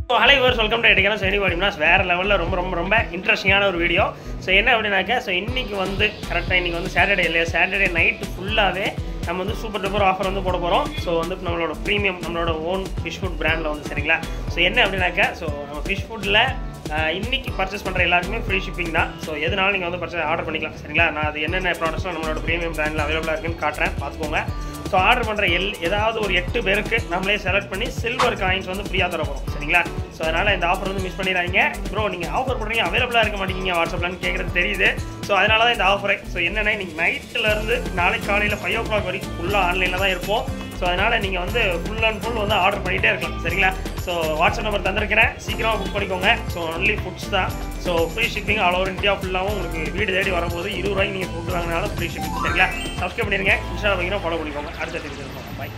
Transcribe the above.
Hello viewers, welcome to எடிக்கான சைனி பாடிம்னாஸ். வேறு லெவலில் ரொம்ப இன்ட்ரெஸ்டிங்கான ஒரு வீடியோ. ஸோ என்ன அப்படின்னாக்கா, ஸோ இன்றைக்கி வந்து கரெக்டாக இன்றைக்கி வந்து சாட்டர்டே இல்லையா, சாட்டர்டே நைட்டு ஃபுல்லாகவே நம்ம வந்து சூப்பர் டூப்பர் ஆஃபர் வந்து போட போகிறோம். ஸோ வந்து நம்மளோட ப்ரீமியம் நம்மளோட ஓன் ஃபிஷ் ஃபுட் பிராண்டில் வந்து சரிங்களா. ஸோ என்ன அப்படின்னாக்கா, ஸோ நம்ம ஃபிஷ் ஃபுட்டில் இன்றைக்கி பர்ச்சேஸ் பண்ணுற எல்லாருக்குமே ஃப்ரீ ஷிப்பிங் தான். ஸோ எதனாலும் நீங்கள் வந்து ஆர்டர் பண்ணிக்கலாம் சரிங்களா. நான் அது என்னென்ன ப்ராடக்ட்ஸ்லாம் நம்மளோட ப்ரீமியம் பிராண்டில் அவைலபிளாக இருக்குன்னு காட்டுறேன், பார்த்துக்கோங்க. ஸோ ஆர்டர் பண்ணுற ஏதாவது ஒரு 8 பேருக்கு நம்மளே செலக்ட் பண்ணி சில்வர் காயின்ஸ் வந்து ஃப்ரீயாக தர போகிறோம் சரிங்களா. ஸோ அதனால் இந்த ஆஃபர் வந்து மிஸ் பண்ணிடாதீங்க. ப்ரோ நீங்கள் ஆஃபர் பண்ணுறீங்க, அவைலபிளாக இருக்க மாட்டேங்கிங்க வாட்ஸ்அப்லன்னு கேட்குறது தெரியுது. ஸோ அதனால தான் இந்த ஆஃபரை. ஸோ என்னென்னா, இன்றைக்கி நைட்டிலேருந்து நாளைக்கு காலையில் 5 o'clock வரைக்கும் ஃபுல்லாக ஆன்லைனில் தான் இருப்போம். ஸோ அதனால் நீங்கள் வந்து ஃபுல் அண்ட் ஃபுல் வந்து ஆர்டர் பண்ணிகிட்டே இருக்கலாம் சரிங்களா. ஸோ வாட்ஸ்அப் நம்பர் தந்திருக்கிறேன், சீக்கிரமாக புக் பண்ணிக்கோங்க. ஸோ ஒன்லி ஃபுட்ஸ் தான். So free shipping all over India ஃபுல்லாகவும் உங்களுக்கு வீடு தேடி வரும்போது 20 ரூபாய்க்கு நீங்கள் ஃபுட் வாங்கினாலும் ஃப்ரீ ஷிப்பிங் சரிங்களா. சப்ஸ்கிரைப் பண்ணிடுங்க, இன்ஸ்டாவில் வைக்கிறோம், ஃபாலோ பண்ணிக்கோங்க. அடுத்த வீடியோ பாய்.